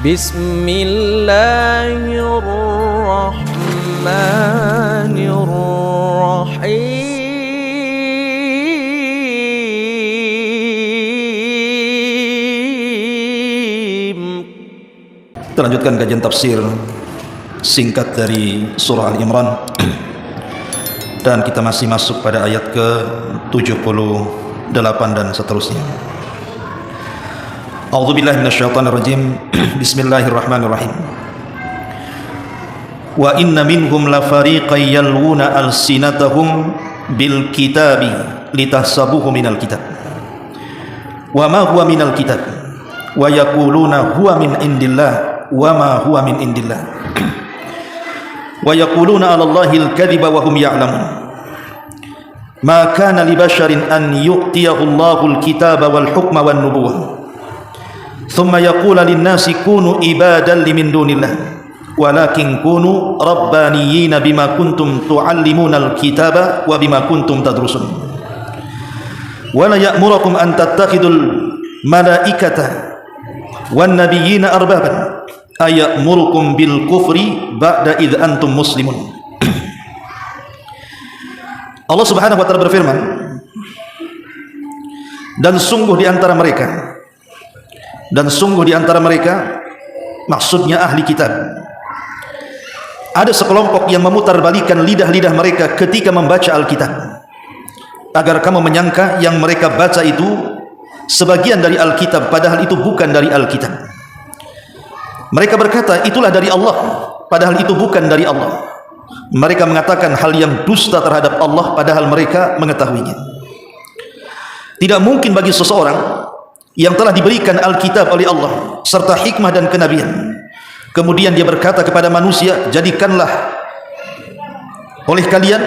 Bismillahirrahmanirrahim. Kita lanjutkan kajian tafsir singkat dari surah Al-Imran dan kita masih masuk pada ayat ke-78 dan seterusnya. A'udzubillahi minasyaitonirrajim. Bismillahirrahmanirrahim. Wa inna minhum lafariqan yalwuna alsinatahum bil kitabi litahsabuhu minal kitab wa ma huwa minal kitab wa yaquluna huwa min indillah wa ma huwa min indillah wa yaquluna 'ala Allahil kadhiba wa hum ya'lamun ma kana li basharin an yu'tiyahu Allahul kitaba wal hukma wan nubuwwah thumma yaqulu lin-nasi kunu ibadan limin dunillah walakin kunu rabbaniyina bima kuntum tu'allimunal kitaba wa bima kuntum tadrusun wa la ya'murukum an tattakhidul malaikata wan nabiyyina arbaban aya'murukum bil kufri ba'da idh antum muslimun. Allah Subhanahu wa taala berfirman, dan sungguh di antara mereka maksudnya ahli kitab ada sekelompok yang memutarbalikan lidah-lidah mereka ketika membaca Alkitab agar kamu menyangka yang mereka baca itu sebagian dari Alkitab padahal itu bukan dari Alkitab. Mereka berkata itulah dari Allah padahal itu bukan dari Allah. Mereka mengatakan hal yang dusta terhadap Allah padahal mereka mengetahuinya. Tidak mungkin bagi seseorang yang telah diberikan Alkitab oleh Allah serta hikmah dan kenabian kemudian dia berkata kepada manusia, jadikanlah oleh kalian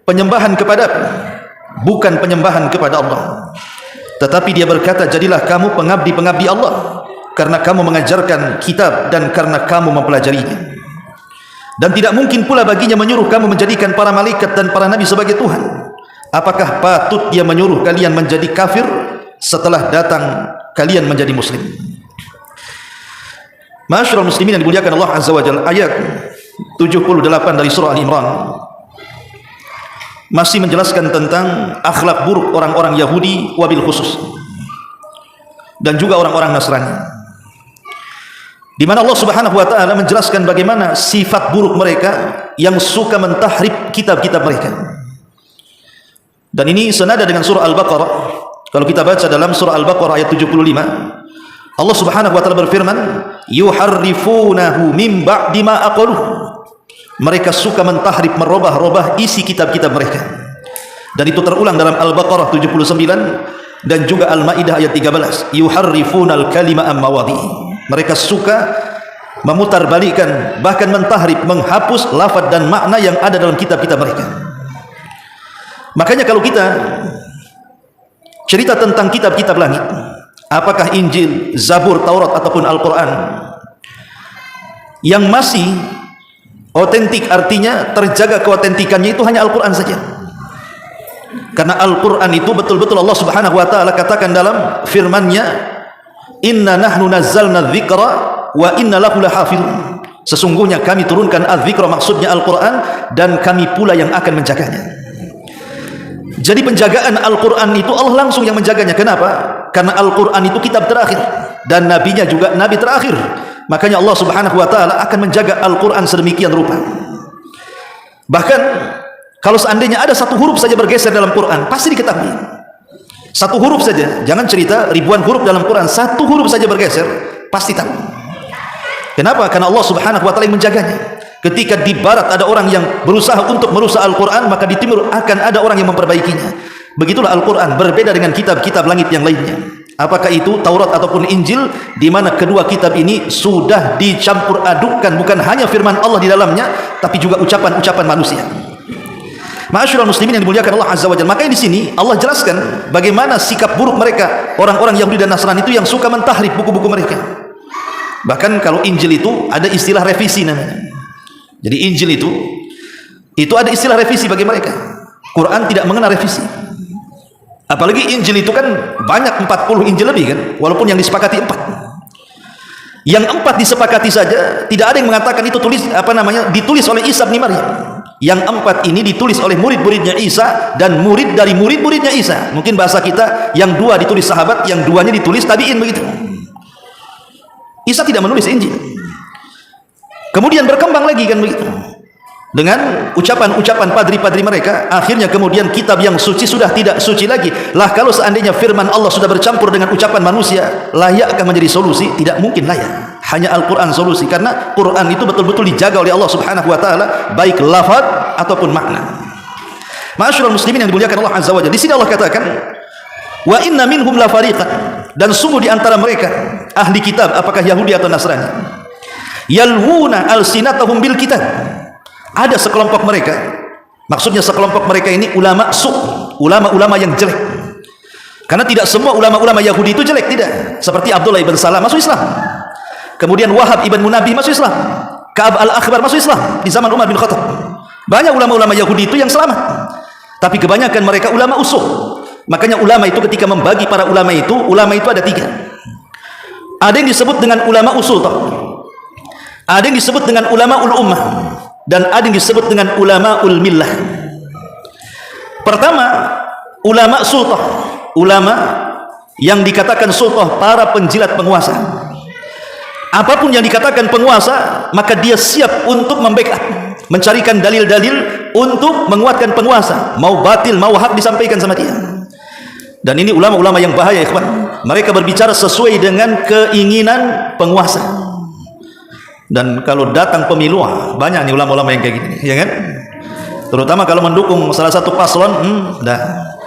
penyembahan kepadaku bukan penyembahan kepada Allah. Tetapi dia berkata, jadilah kamu pengabdi-pengabdi Allah karena kamu mengajarkan kitab dan karena kamu mempelajarinya. Dan tidak mungkin pula baginya menyuruh kamu menjadikan para malaikat dan para nabi sebagai Tuhan. Apakah patut dia menyuruh kalian menjadi kafir setelah datang kalian menjadi muslim? Ma'asyiral muslimin yang dimuliakan Allah Azza wa Jalla, ayat 78 dari surah Al-Imran masih menjelaskan tentang akhlak buruk orang-orang Yahudi wabil khusus dan juga orang-orang Nasrani, di mana Allah Subhanahu wa taala menjelaskan bagaimana sifat buruk mereka yang suka mentahrif kitab-kitab mereka. Dan ini senada dengan surah Al-Baqarah. Kalau kita baca dalam surah Al-Baqarah ayat 75, Allah Subhanahu wa taala berfirman, yuharrifunahu min ba'di ma aqaluh. Mereka suka mentahrif, merubah-rubah isi kitab-kitab mereka. Dan itu terulang dalam Al-Baqarah 79 dan juga Al-Maidah ayat 13. Yuharrifunal kalima am mawadhi. Mereka suka memutarbalikkan, bahkan mentahrif, menghapus lafaz dan makna yang ada dalam kitab-kitab mereka. Makanya kalau kita cerita tentang kitab-kitab langit, apakah Injil, Zabur, Taurat ataupun Al-Quran, yang masih otentik, artinya terjaga keotentikannya, itu hanya Al-Quran saja. Karena Al-Quran itu betul-betul Allah Subhanahu wa taala katakan dalam firman-Nya, inna nahnu nazzalna dzikra wa inna lahu lahafizun. Sesungguhnya kami turunkan az-dzikra, maksudnya Al-Quran, dan kami pula yang akan menjaganya. Jadi penjagaan Al-Quran itu Allah langsung yang menjaganya. Kenapa? Karena Al-Quran itu kitab terakhir dan nabinya juga nabi terakhir. Makanya Allah Subhanahu wa taala akan menjaga Al-Quran sedemikian rupa. Bahkan kalau seandainya ada satu huruf saja bergeser dalam Quran, pasti diketahui. Satu huruf saja, jangan cerita ribuan huruf dalam Quran, satu huruf saja bergeser, pasti tahu. Kenapa? Karena Allah Subhanahu wa taala yang menjaganya. Ketika di barat ada orang yang berusaha untuk merusak Al-Quran, maka di timur akan ada orang yang memperbaikinya. Begitulah Al-Quran, berbeda dengan kitab-kitab langit yang lainnya. Apakah itu Taurat ataupun Injil, di mana kedua kitab ini sudah dicampur adukkan, bukan hanya firman Allah di dalamnya, tapi juga ucapan-ucapan manusia. Ma'asyiral muslimin yang dimuliakan Allah Azza wa Jalla. Makanya di sini Allah jelaskan bagaimana sikap buruk mereka, orang-orang Yahudi dan Nasrani itu yang suka mentahrif buku-buku mereka. Bahkan kalau Injil itu ada istilah revisi namanya. Jadi Injil itu ada istilah revisi bagi mereka. Quran tidak mengenal revisi. Apalagi Injil itu kan banyak, 40 Injil lebih kan, walaupun yang disepakati 4. Yang 4 disepakati saja, tidak ada yang mengatakan itu ditulis oleh Isa bin Maryam. Yang 4 ini ditulis oleh murid-muridnya Isa dan murid dari murid-muridnya Isa. Mungkin bahasa kita, yang 2 ditulis sahabat, yang 2-nya ditulis tabi'in, begitu. Isa tidak menulis Injil. Kemudian berkembang lagi kan begitu, dengan ucapan-ucapan padri-padri mereka. Akhirnya kemudian kitab yang suci sudah tidak suci lagi. Lah kalau seandainya firman Allah sudah bercampur dengan ucapan manusia, layakkah menjadi solusi? Tidak mungkin layak. Hanya Al-Quran solusi, karena Quran itu betul-betul dijaga oleh Allah Subhanahu wa taala, baik lafaz ataupun makna. Ma'asyiral muslimin yang dimuliakan Allah Azza wa Jalla, di sini Allah katakan, wa inna minhum la fariqan, dan sungguh di antara mereka ahli kitab, apakah Yahudi atau Nasrani, yalwuna alsinatahum bil kitab. Ada sekelompok mereka, maksudnya sekelompok mereka ini ulama ulama-ulama yang jelek. Karena tidak semua ulama-ulama Yahudi itu jelek, tidak. Seperti Abdullah ibn Salam masuk Islam. Kemudian Wahab ibn Munabbih masuk Islam. Ka'ab al-Akhbar masuk Islam di zaman Umar bin Khattab. Banyak ulama-ulama Yahudi itu yang selamat. Tapi kebanyakan mereka ulama usul. Makanya ulama itu ketika membagi para ulama itu ada 3. Ada yang disebut dengan ulama usul, ada yang disebut dengan ulama ul ummah, dan ada yang disebut dengan ulama ul millah. Pertama, ulama sultah, ulama yang dikatakan sultah, para penjilat penguasa. Apapun yang dikatakan penguasa, maka dia siap untuk membackup, mencarikan dalil-dalil untuk menguatkan penguasa, mau batil mau hak disampaikan sama dia. Dan ini ulama-ulama yang bahaya, ikhwan. Mereka berbicara sesuai dengan keinginan penguasa. Dan kalau datang pemilu, banyak nih ulama-ulama yang kayak gini, ya kan? Terutama kalau mendukung salah satu paslon,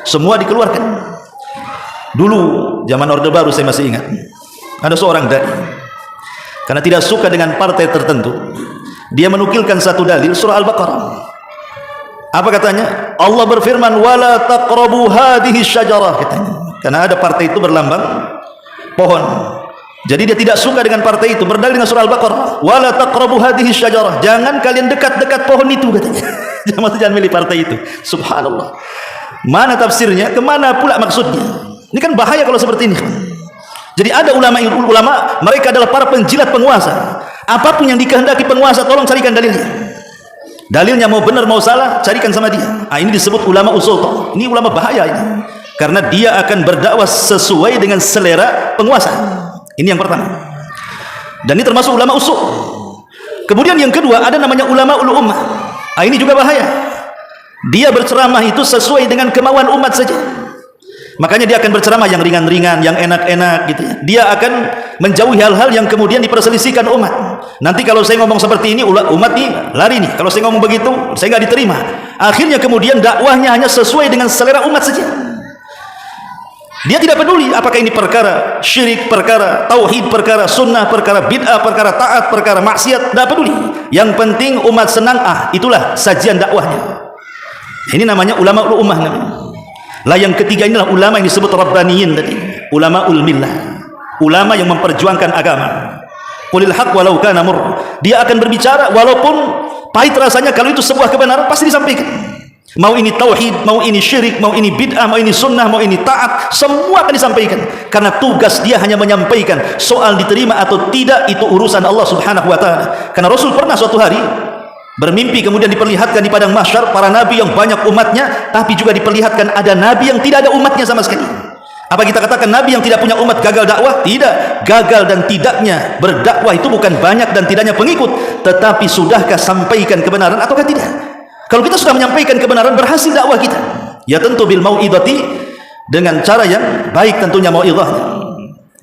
semua dikeluarkan. Dulu zaman Orde Baru saya masih ingat, ada seorang dai, karena tidak suka dengan partai tertentu, dia menukilkan satu dalil surah Al-Baqarah. Apa katanya? Allah berfirman, wala taqrabu hadhihi syajarah, katanya. Karena ada partai itu berlambang pohon. Jadi dia tidak suka dengan partai itu, berdalil dengan surah Al-Baqarah, wala taqrabu hadhihi syajarah, jangan kalian dekat-dekat pohon itu, katanya. Jangan milih partai itu. Subhanallah. Mana tafsirnya? Kemana pula maksudnya? Ini kan bahaya kalau seperti ini. Jadi ada ulama mereka adalah para penjilat penguasa. Apapun yang dikehendaki penguasa, tolong carikan dalilnya. Dalilnya mau benar mau salah, carikan sama dia. Ini disebut ulama usul. Ini ulama bahaya ini. Karena dia akan berdakwah sesuai dengan selera penguasa. Ini yang pertama. Dan ini termasuk ulama usul. Kemudian yang kedua, ada namanya ulama ul ummah. Ini juga bahaya. Dia berceramah itu sesuai dengan kemauan umat saja. Makanya dia akan berceramah yang ringan-ringan, yang enak-enak gitu ya. Dia akan menjauhi hal-hal yang kemudian diperselisihkan umat. Nanti kalau saya ngomong seperti ini, umat nih lari nih. Kalau saya ngomong begitu, saya nggak diterima. Akhirnya kemudian dakwahnya hanya sesuai dengan selera umat saja. Dia tidak peduli apakah ini perkara syirik, perkara tauhid, perkara sunnah, perkara bid'ah, perkara taat, perkara maksiat, tidak peduli. Yang penting umat senang, itulah sajian dakwahnya. Ini namanya ulama ul ummah namanya. Lah yang ketiga inilah ulama yang disebut rabbaniyin tadi, ulama ul millah, ulama yang memperjuangkan agama. Qulil haq walau kana murr. Dia akan berbicara walaupun pahit rasanya, kalau itu sebuah kebenaran pasti disampaikan. Mau ini tauhid, mau ini syirik, mau ini bid'ah, mau ini sunnah, mau ini taat, semua akan disampaikan. Karena tugas dia hanya menyampaikan. Soal diterima atau tidak itu urusan Allah Subhanahu wa taala. Karena Rasul pernah suatu hari bermimpi, kemudian diperlihatkan di padang mahsyar para nabi yang banyak umatnya, tapi juga diperlihatkan ada nabi yang tidak ada umatnya sama sekali. Apa kita katakan nabi yang tidak punya umat gagal dakwah? Tidak. Gagal dan tidaknya berdakwah itu bukan banyak dan tidaknya pengikut, tetapi sudahkah sampaikan kebenaran ataukah tidak? Kalau kita sudah menyampaikan kebenaran, berhasil dakwah kita. Ya tentu bil mau'idhati, dengan cara yang baik tentunya mau'idhahnya.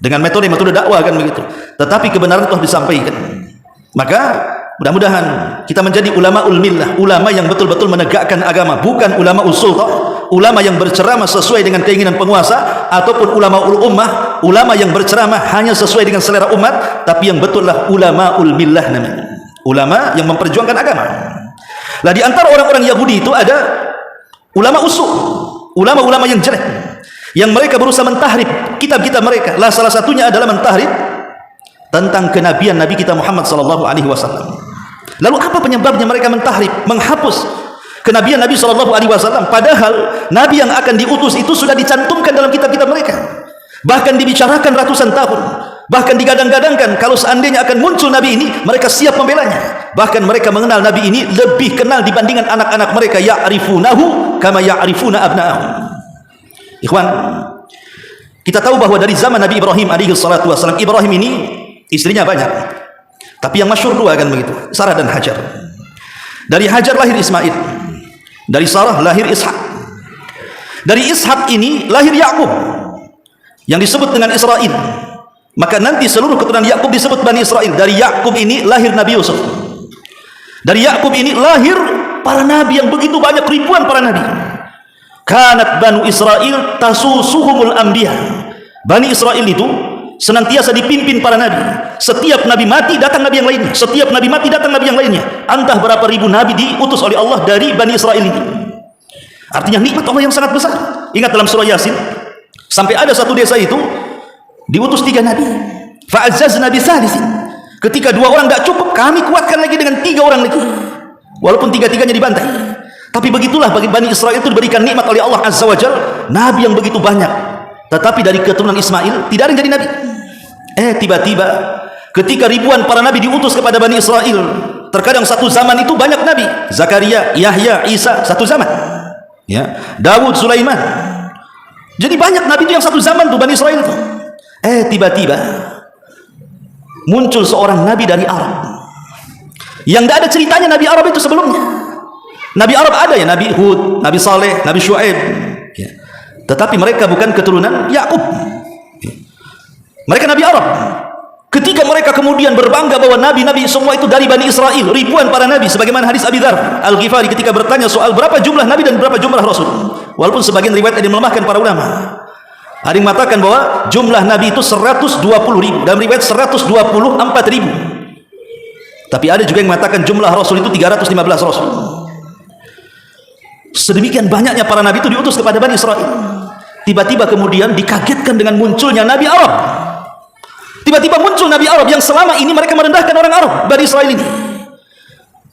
Dengan metode dakwah kan begitu. Tetapi kebenaran telah disampaikan. Maka mudah-mudahan kita menjadi ulama ul millah, ulama yang betul-betul menegakkan agama, bukan ulama usul, ulama yang berceramah sesuai dengan keinginan penguasa, ataupun ulama ul ummah, ulama yang berceramah hanya sesuai dengan selera umat, tapi yang betullah ulama ul millah namanya. Ulama yang memperjuangkan agama. Lah di antara orang-orang Yahudi itu ada ulama usul, ulama-ulama yang jelek, yang mereka berusaha mentahrif kitab-kitab mereka. Lah salah satunya adalah mentahrif tentang kenabian Nabi kita Muhammad sallallahu alaihi wasallam. Lalu apa penyebabnya mereka mentahrif, menghapus kenabian Nabi sallallahu alaihi wasallam, padahal nabi yang akan diutus itu sudah dicantumkan dalam kitab-kitab mereka. Bahkan dibicarakan ratusan tahun. Bahkan digadang-gadangkan kalau seandainya akan muncul Nabi ini, mereka siap membelanya. Bahkan mereka mengenal Nabi ini lebih kenal dibandingkan anak-anak mereka. Ya'rifunahu kama ya'rifuna abna'ahum. Ikhwan, kita tahu bahwa dari zaman Nabi Ibrahim alaihi salatu wassalam, Ibrahim ini istrinya banyak, tapi yang masyhur dua kan begitu, Sarah dan Hajar. Dari Hajar lahir Ismail, dari Sarah lahir Ishak. Dari Ishak ini lahir Yakub yang disebut dengan Israel. Maka nanti seluruh keturunan Yakub disebut Bani Israel. Dari Yakub ini lahir Nabi Yusuf. Dari Yakub ini lahir para nabi yang begitu banyak, ribuan para nabi. Kanat Banu Israel tasusuhumul anbiya. Bani Israel itu senantiasa dipimpin para nabi. Setiap nabi mati datang nabi yang lainnya. Setiap nabi mati datang nabi yang lainnya. Entah berapa ribu nabi diutus oleh Allah dari Bani Israel ini. Artinya nikmat Allah yang sangat besar. Ingat dalam surah Yasin, sampai ada satu desa itu diutus 3 nabi. Fa'azzazna bisalisin. Ketika 2 orang tidak cukup, kami kuatkan lagi dengan 3 orang lagi. Walaupun 3-3-nya dibantai. Tapi begitulah bagi Bani Israel itu diberikan nikmat oleh Allah Azza wa Jalla, nabi yang begitu banyak. Tetapi dari keturunan Ismail tidak ada yang jadi nabi. Tiba-tiba ketika ribuan para nabi diutus kepada Bani Israel, terkadang satu zaman itu banyak nabi. Zakaria, Yahya, Isa, satu zaman. Ya, Daud, Sulaiman. Jadi banyak nabi itu yang satu zaman tuh Bani Israel itu. Tiba-tiba muncul seorang nabi dari Arab yang tidak ada ceritanya nabi Arab itu sebelumnya. Nabi Arab ada ya, Nabi Hud, Nabi Saleh, Nabi Syuaib ya. Tetapi mereka bukan keturunan Yakub ya. Mereka nabi Arab. Ketika mereka kemudian berbangga bahwa nabi-nabi semua itu dari Bani Israel, ribuan para nabi, sebagaimana hadis Abi Dzar Al-Ghifari ketika bertanya soal berapa jumlah nabi dan berapa jumlah rasul. Walaupun sebagian riwayat ada yang melemahkan para ulama. Ada yang mengatakan bahwa jumlah nabi itu 120.000, dalam riwayat 124.000. Tapi ada juga yang mengatakan jumlah rasul itu 315 rasul. Sedemikian banyaknya para nabi itu diutus kepada Bani Israel. Tiba-tiba kemudian dikagetkan dengan munculnya nabi Arab. Tiba-tiba muncul nabi Arab yang selama ini mereka merendahkan orang Arab, Bani Israel ini.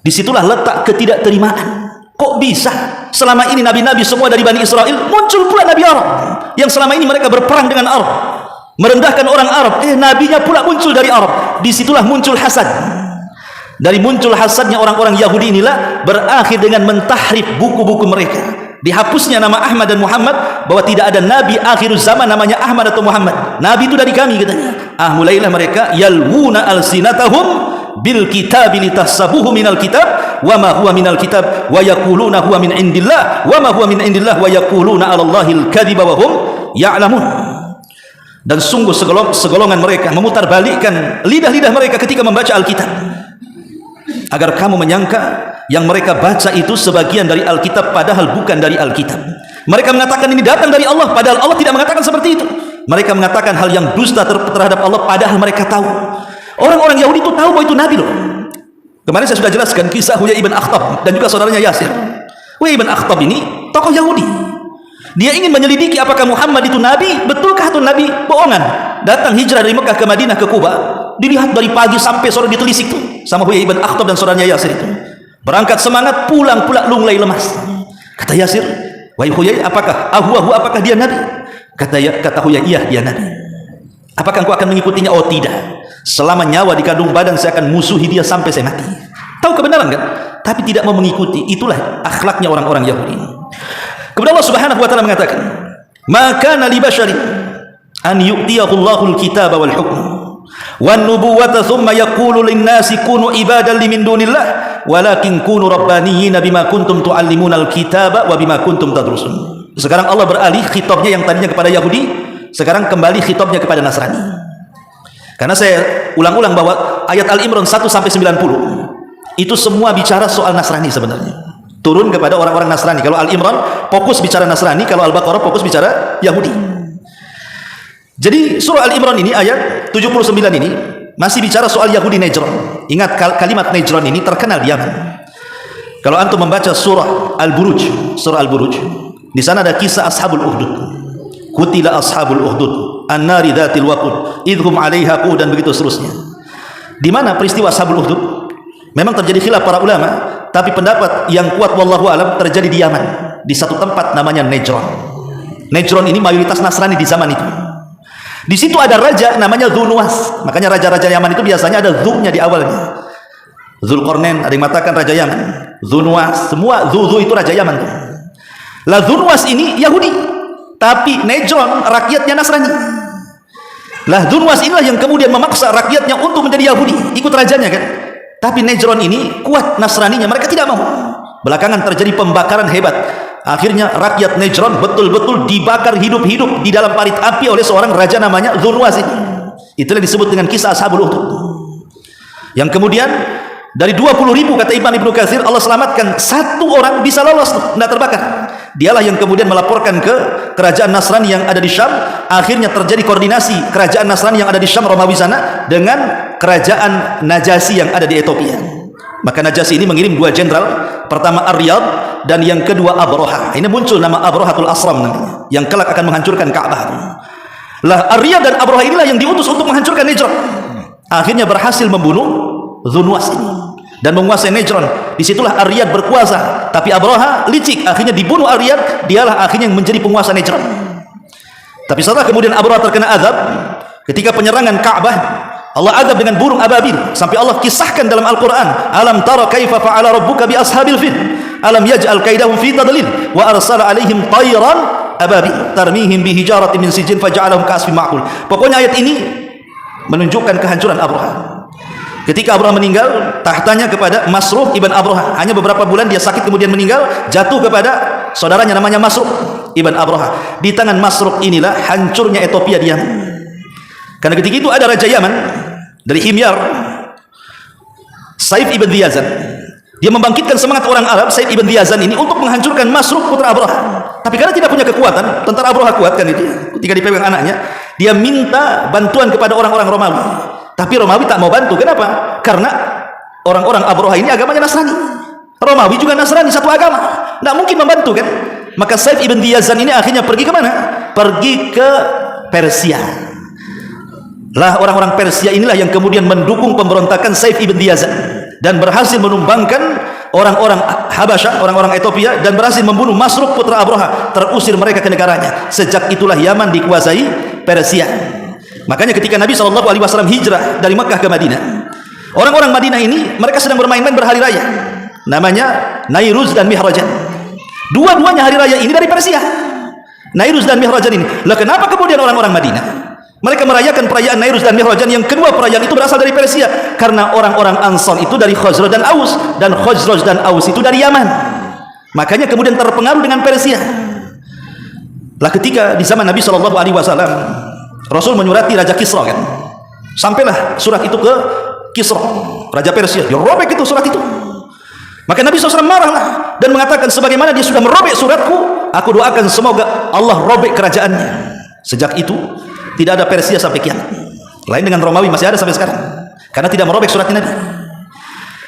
Disitulah letak ketidakterimaan. Kok bisa selama ini nabi-nabi semua dari Bani Israel, muncul pula nabi Arab yang selama ini mereka berperang dengan Arab, merendahkan orang Arab, nabinya pula muncul dari Arab. Disitulah muncul hasad. Dari muncul hasadnya orang-orang Yahudi inilah berakhir dengan mentahrif buku-buku mereka. Dihapusnya nama Ahmad dan Muhammad, bahwa tidak ada nabi akhir zaman namanya Ahmad atau Muhammad. Nabi itu dari kami katanya. Mulailah mereka yalwuna alsinatahum bil kitab litahsabuhu minal kitab wa ma huwa minal kitab wa yaquluna huwa min indillah wa ma huwa min indillah wa yaquluna 'ala Allahil kadhiba wa hum ya'lamun. Dan sungguh segolongan mereka memutarbalikkan lidah-lidah mereka ketika membaca Alkitab, agar kamu menyangka yang mereka baca itu sebagian dari Alkitab padahal bukan dari Alkitab. Mereka mengatakan ini datang dari Allah padahal Allah tidak mengatakan seperti itu. Mereka mengatakan hal yang dusta terhadap Allah padahal mereka tahu. Orang-orang Yahudi itu tahu bahwa itu nabi loh. Kemarin saya sudah jelaskan kisah Huyai ibn Akhtab dan juga saudaranya Yasir. Huyai ibn Akhtab ini tokoh Yahudi. Dia ingin menyelidiki apakah Muhammad itu nabi, betulkah itu nabi bohongan. Datang hijrah dari Mekah ke Madinah ke Kuba, dilihat dari pagi sampai sore ditelisik tuh sama Huyai ibn Akhtab dan saudaranya Yasir itu. Berangkat semangat, pulang pula lunglai lemas. Kata Yasir, wahai Huyai, apakah dia nabi? Kata Huyai, iya dia nabi. Apakah engkau akan mengikutinya? Oh tidak. Selama nyawa di kandung badan saya akan musuhi dia sampai saya mati. Tahu kebenaran kan? Tapi tidak mau mengikuti. Itulah akhlaknya orang-orang Yahudi. Kemudian Allah Subhanahu wa taala mengatakan, "Maka li basyarin an yu'tiyahu Allahul kitaba wal hukm wan nubuwata thumma yaqulu lin-nasi kunu ibadan li min dunillah walakin kunu rabbaniyina bima kuntum tu'allimunal kitaba wa bima kuntum tadrusun." Sekarang Allah beralih khitabnya yang tadinya kepada Yahudi, sekarang kembali khitabnya kepada Nasrani. Karena saya ulang-ulang bahwa ayat Al-Imran 1 sampai 90 itu semua bicara soal Nasrani sebenarnya. Turun kepada orang-orang Nasrani. Kalau Al-Imran fokus bicara Nasrani, kalau Al-Baqarah fokus bicara Yahudi. Jadi surah Al-Imran ini ayat 79 ini masih bicara soal Yahudi Najran. Ingat kalimat Najran ini terkenal di Yaman. Kalau antum membaca surah Al-Buruj, di sana ada kisah Ashabul Ukhdud. Qutila Ashabul Ukhdud an-nari dzatil waqud idhum 'alaiha qu'ud, dan begitu seterusnya. Di mana peristiwa Ashabul Ukhdud? Memang terjadi khilaf para ulama, tapi pendapat yang kuat wallahu alam terjadi di Yaman, di satu tempat namanya Najran. Najran ini mayoritas Nasrani di zaman itu. Di situ ada raja namanya Dzulnuwas. Makanya raja-raja Yaman itu biasanya ada dzu-nya di awalnya. Dzulqarnain, ada yang mengatakan raja Yaman. Dzulnuwas, semua dzu itu raja Yaman tuh. Lah Dzulnuwas ini Yahudi, tapi Nejron rakyatnya Nasrani. Lah Dzulnuwas inilah yang kemudian memaksa rakyatnya untuk menjadi Yahudi, ikut rajanya kan. Tapi Nejron ini kuat Nasraninya, mereka tidak mau. Belakangan terjadi pembakaran hebat. Akhirnya rakyat Nejron betul-betul dibakar hidup-hidup di dalam parit api oleh seorang raja namanya Dzulnuwas ini. Itulah disebut dengan kisah Ashabul Ukhdud. Yang kemudian dari 20.000 kata Imam Ibnu Katsir, Allah selamatkan satu orang bisa lolos, tidak terbakar. Dialah yang kemudian melaporkan ke kerajaan Nasrani yang ada di Syam. Akhirnya terjadi koordinasi kerajaan Nasrani yang ada di Syam Romawi sana dengan kerajaan Najasyi yang ada di Ethiopia. Maka Najasyi ini mengirim dua jenderal, pertama Ar-Riyad dan yang kedua Abraha. Ini muncul nama Abrahatul Asram namanya, yang kelak akan menghancurkan Ka'bah. Lah Ar-Riyad dan Abraha inilah yang diutus untuk menghancurkan Nejron. Akhirnya berhasil membunuh Dzulnuwas ini dan menguasai Nejron. Disitulah Ar-Riyad berkuasa, tapi Abraha licik, akhirnya dibunuh Ar-Riyad. Dialah akhirnya yang menjadi penguasa Nejron. Tapi setelah kemudian Abraha terkena azab ketika penyerangan Ka'bah, Allah azab dengan burung ababil, sampai Allah kisahkan dalam Al-Quran, alam tara kaifa fa'ala rabbuka bi ashabil fil alam yaj'al kaidahum fi tadlil wa arsala alaihim tayran ababil tarmihim bi hijaratin min sijil faja'alahum ka'asfin ma'kul. Pokoknya ayat ini menunjukkan kehancuran Abraha. Ketika Abraha meninggal, tahtanya kepada Masruh ibn Abraha. Hanya beberapa bulan dia sakit kemudian meninggal, jatuh kepada saudaranya namanya Masruh ibn Abraha. Di tangan Masruh inilah hancurnya Ethiopia dia. Karena ketika itu ada raja Yaman dari Himyar, Saif ibn Diyazan. Dia membangkitkan semangat orang Arab, Saif ibn Diyazan ini, untuk menghancurkan Masruh putra Abraha. Tapi karena tidak punya kekuatan, tentara Abraha kuat kan itu, ketika dipegang anaknya, dia minta bantuan kepada orang-orang Romawi. Tapi Romawi tak mau bantu. Kenapa? Karena orang-orang Abraha ini agamanya Nasrani. Romawi juga Nasrani, satu agama. Tidak mungkin membantu kan? Maka Saif ibn Diyazan ini akhirnya pergi ke mana? Pergi ke Persia. Lah orang-orang Persia inilah yang kemudian mendukung pemberontakan Saif ibn Diyazan dan berhasil menumbangkan orang-orang Habasyah, orang-orang Ethiopia, dan berhasil membunuh Masruh putra Abraha, terusir mereka ke negaranya. Sejak itulah Yaman dikuasai Persia. Makanya ketika Nabi SAW hijrah dari Mekah ke Madinah, orang-orang Madinah ini mereka sedang bermain-main berhari raya, namanya Nairuz dan Mihrajan. Dua-duanya hari raya ini dari Persia, Nairuz dan Mihrajan ini. Lah kenapa kemudian orang-orang Madinah mereka merayakan perayaan Nairuz dan Mihrajan? Yang kedua perayaan itu berasal dari Persia, karena orang-orang Ansar itu dari Khazraj dan Aus, dan Khazraj dan Aus itu dari Yaman. Makanya kemudian terpengaruh dengan Persia. Lah ketika di zaman Nabi SAW, Rasul menyurati Raja Kisra kan. Sampailah surat itu ke Kisra, Raja Persia. Dia robek itu surat itu. Maka Nabi SAW marahlah dan mengatakan, sebagaimana dia sudah merobek suratku, aku doakan semoga Allah robek kerajaannya. Sejak itu tidak ada Persia sampai kiamat. Lain dengan Romawi masih ada sampai sekarang, karena tidak merobek surat Nabi.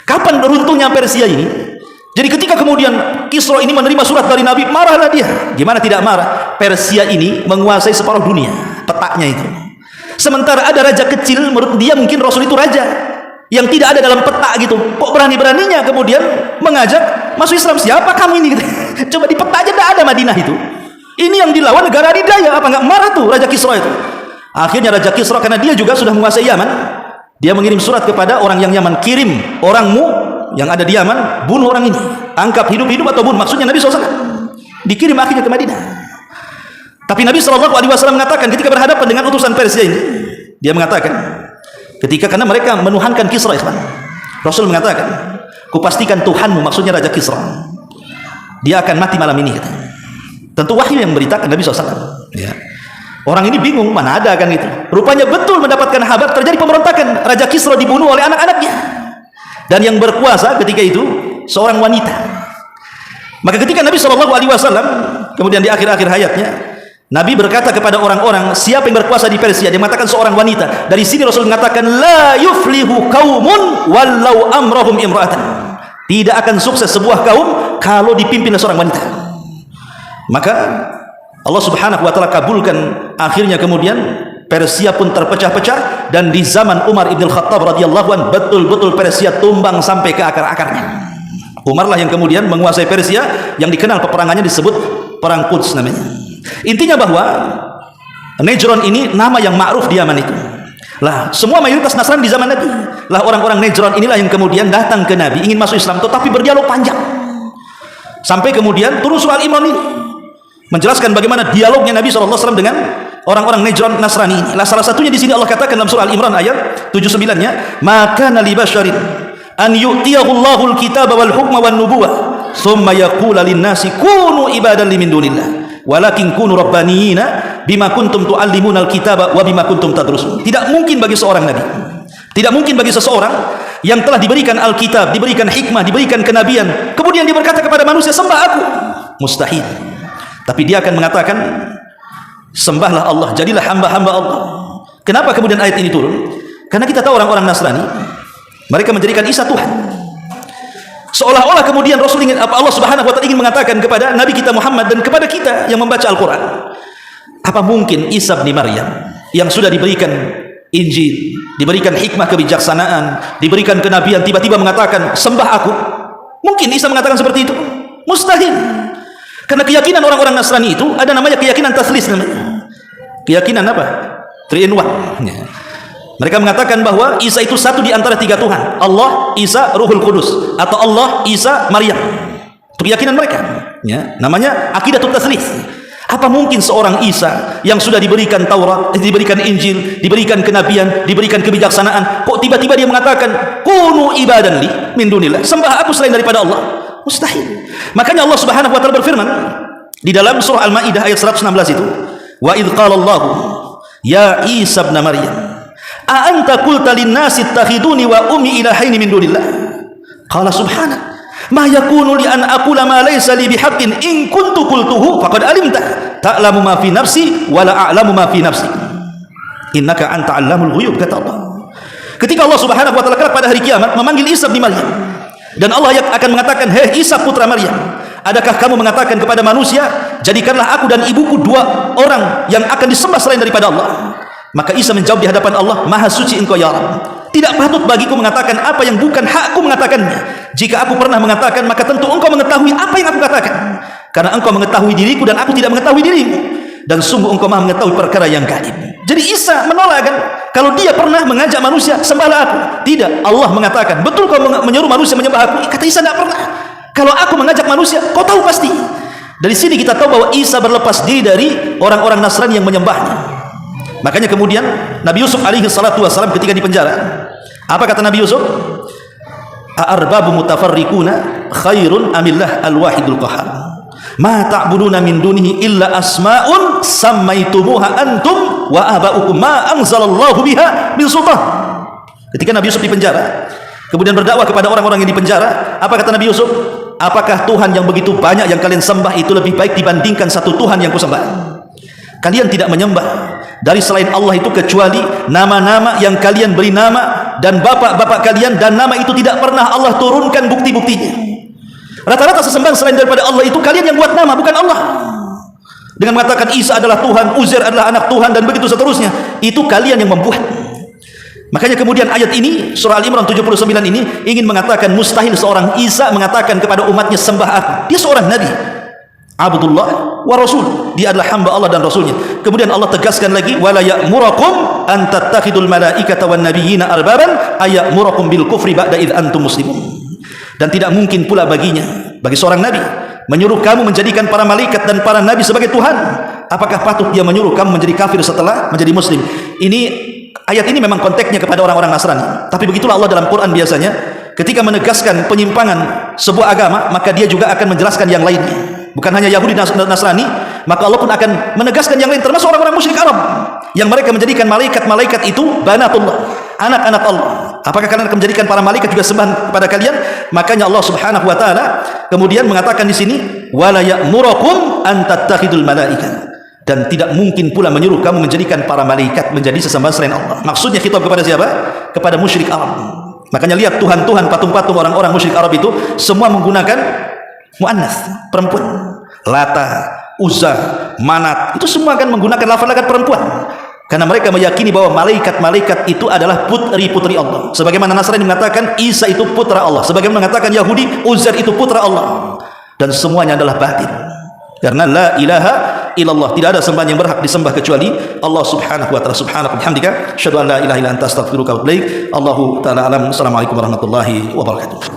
Kapan runtuhnya Persia ini? Jadi ketika kemudian Kisra ini menerima surat dari Nabi, marahlah dia. Gimana tidak marah? Persia ini menguasai separuh dunia, petaknya itu. Sementara ada raja kecil, menurut dia mungkin Rasul itu raja yang tidak ada dalam peta gitu. Kok berani-beraninya kemudian mengajak masuk Islam? Siapa kamu ini? Coba di peta aja tidak ada Madinah itu. Ini yang dilawan negara adidaya. Apa nggak marah tuh Raja Kisra itu? Akhirnya Raja Kisra, karena dia juga sudah menguasai Yaman, dia mengirim surat kepada orang yang Yaman, kirim orangmu yang ada di Yaman, bunuh orang ini, angkat hidup-hidup atau bunuh. Maksudnya Nabi SAW dikirim akhirnya ke Madinah. Tapi Nabi SAW mengatakan ketika berhadapan dengan utusan Persia ini, dia mengatakan ketika, karena mereka menuhankan Kisra, ikhwan, Rasul mengatakan, kupastikan Tuhanmu, maksudnya Raja Kisra, dia akan mati malam ini, katanya. Tentu wahyu yang memberitakan Nabi SAW. Ya. Orang ini bingung, mana ada kan itu. Rupanya betul mendapatkan kabar terjadi pemberontakan. Raja Kisra dibunuh oleh anak-anaknya. Dan yang berkuasa ketika itu seorang wanita. Maka ketika Nabi SAW kemudian di akhir-akhir hayatnya, Nabi berkata kepada orang-orang, siapa yang berkuasa di Persia? Dia mengatakan seorang wanita. Dari sini Rasul mengatakan, la yuflihu qaumun wallau amrahum imra'atan. Tidak akan sukses sebuah kaum kalau dipimpin oleh seorang wanita. Maka Allah Subhanahu wa taala kabulkan, akhirnya kemudian Persia pun terpecah-pecah, dan di zaman Umar ibn Khattab radhiyallahu anhu betul-betul Persia tumbang sampai ke akar-akarnya. Umar lah yang kemudian menguasai Persia, yang dikenal peperangannya disebut perang Quds namanya. Intinya bahwa Najran ini nama yang ma'ruf di Yaman itu. Lah, semua mayoritas Nasrani di zaman Nabi. Lah orang-orang Najran inilah yang kemudian datang ke Nabi ingin masuk Islam tetapi berdialog panjang. Sampai kemudian turun surah Al-Imran ini menjelaskan bagaimana dialognya Nabi SAW dengan orang-orang Najran Nasrani ini. Lah salah satunya di sini Allah katakan dalam surah Al-Imran ayat 79-nya, "Maka li basyarin an yu'tiyahu Allahul kitaba wal hukma wan nubuwah, thumma yaqulu lin-nasi kunu ibadan li min dunillah, walakin kunu rabbaniyina bima kuntum tu'allimuna al-kitaba wa bima kuntum tadrusun." Tidak mungkin bagi seorang nabi, tidak mungkin bagi seseorang yang telah diberikan Alkitab, diberikan hikmah, diberikan kenabian, kemudian dia berkata kepada manusia, "Sembah aku." Mustahil. Tapi dia akan mengatakan, "Sembahlah Allah, jadilah hamba-hamba Allah." Kenapa kemudian ayat ini turun? Karena kita tahu orang-orang Nasrani, mereka menjadikan Isa Tuhan. Seolah-olah kemudian Rasul ingin, Allah Subhanahu wa taala ingin mengatakan kepada Nabi kita Muhammad dan kepada kita yang membaca Al-Quran, apa mungkin Isa bin Maryam yang sudah diberikan Injil, diberikan hikmah kebijaksanaan, diberikan kenabian, tiba-tiba mengatakan, "Sembah aku"? Mungkin Isa mengatakan seperti itu? Mustahil. Karena keyakinan orang-orang Nasrani itu ada namanya keyakinan taslis namanya. Keyakinan apa? 3 in 1. Mereka mengatakan bahwa Isa itu satu di antara 3 Tuhan. Allah, Isa, Ruhul Kudus, atau Allah, Isa, Maryam. Itu keyakinan mereka. Ya, namanya akidatut taslis. Apa mungkin seorang Isa yang sudah diberikan Taurat, diberikan Injil, diberikan kenabian, diberikan kebijaksanaan, kok tiba-tiba dia mengatakan, "Kunu ibadan li min dunillah", sembah aku selain daripada Allah? Mustahil. Makanya Allah Subhanahu wa taala berfirman di dalam surah Al-Maidah ayat 116 itu, "Wa idz qala Allah ya Isa ibn Maryam, a anta qulta lin-nasi ittakhiduni wa ummi ilahaini min dunillah? Qala subhanak ma yakunu li an aqula ma laysa li bihaqqin in kuntu qultuhu faqad alimta ta'lamu ma fi nafsi wa la a'lamu ma fi nafsi innaka anta 'allamul ghuyub", kata Allah. Ketika Allah Subhanahu wa taala kelak pada hari kiamat memanggil Isa bin Maryam, dan Allah akan mengatakan, "Hei Isa putra Maryam, adakah kamu mengatakan kepada manusia, jadikanlah aku dan ibuku 2 orang yang akan disembah selain daripada Allah?" Maka Isa menjawab di hadapan Allah, "Maha suci engkau ya Rabb. Tidak patut bagiku mengatakan apa yang bukan hakku mengatakannya. Jika aku pernah mengatakan, maka tentu engkau mengetahui apa yang aku katakan. Karena engkau mengetahui diriku dan aku tidak mengetahui dirimu. Dan sungguh engkau maha mengetahui perkara yang gaib." Jadi Isa menolak kan? Kalau dia pernah mengajak manusia, "Sembahlah aku." Tidak. Allah mengatakan, "Betul kau menyuruh manusia menyembah aku?" Kata Isa, "Tidak pernah. Kalau aku mengajak manusia, kau tahu pasti." Dari sini kita tahu bahwa Isa berlepas diri dari orang-orang Nasrani yang menyembahnya. Makanya kemudian Nabi Yusuf alaihi salatu wassalam ketika di penjara, apa kata Nabi Yusuf? "A'arbabu mutafarriquna khairun amillah al-wahidul qahhar. Ma ta'buduna min dunihi illa asma'un sammaitumuha antum wa aba'ukum ma anzalallahu biha min sultan." Ketika Nabi Yusuf di penjara, kemudian berdakwah kepada orang-orang yang di penjara, apa kata Nabi Yusuf? "Apakah Tuhan yang begitu banyak yang kalian sembah itu lebih baik dibandingkan satu Tuhan yang kusembah? Kalian tidak menyembah dari selain Allah itu kecuali nama-nama yang kalian beri nama dan bapak-bapak kalian, dan nama itu tidak pernah Allah turunkan bukti-buktinya. Rata-rata sesembahan selain daripada Allah itu kalian yang buat nama, bukan Allah. Dengan mengatakan Isa adalah Tuhan, Uzair adalah anak Tuhan, dan begitu seterusnya, itu kalian yang membuat." Makanya kemudian ayat ini, surah Al-Imran 79 ini ingin mengatakan mustahil seorang Isa mengatakan kepada umatnya, "Sembah aku." Dia seorang nabi, Abdullah wa Rasul, dia adalah hamba Allah dan Rasulnya. Kemudian Allah tegaskan lagi, "Wala ya'murakum an tattakhidul malaikata wan nabiyyina arbaban aya'murakum bil kufri ba'da id antum muslimun." Dan tidak mungkin pula baginya, bagi seorang nabi, menyuruh kamu menjadikan para malaikat dan para nabi sebagai Tuhan. Apakah patut dia menyuruh kamu menjadi kafir setelah menjadi muslim? Ini ayat ini memang konteksnya kepada orang-orang Nasrani. Tapi begitulah Allah dalam Quran biasanya, ketika menegaskan penyimpangan sebuah agama, maka dia juga akan menjelaskan yang lainnya. Bukan hanya Yahudi dan Nasrani, maka Allah pun akan menegaskan yang lain, termasuk orang-orang musyrik Arab yang mereka menjadikan malaikat-malaikat itu banatullah, anak-anak Allah. Apakah kalian akan menjadikan para malaikat juga sembah kepada kalian? Makanya Allah Subhanahu wa taala kemudian mengatakan di sini, "Wala ya'murakum an tattakhidul malaikata." Dan tidak mungkin pula menyuruh kamu menjadikan para malaikat menjadi sesembahan selain Allah. Maksudnya khitab kepada siapa? Kepada musyrik Arab. Makanya lihat tuhan-tuhan, patung-patung orang-orang musyrik Arab itu semua menggunakan muannas, perempuan. Lata, Uzza, Manat, itu semua akan menggunakan lafaz-lafaz perempuan. Karena mereka meyakini bahwa malaikat-malaikat itu adalah putri-putri Allah. Sebagaimana Nasrani mengatakan Isa itu putra Allah, sebagaimana mengatakan Yahudi Uzair itu putra Allah. Dan semuanya adalah batil. Karena la ilaha illallah. Tidak ada sembahan yang berhak disembah kecuali Allah Subhanahu wa taala. Subhanaka bihamdika asyhadu an la ilaha illa anta astaghfiruka wa atubu ilaik. Allahu taala alam. Assalamualaikum warahmatullahi wabarakatuh.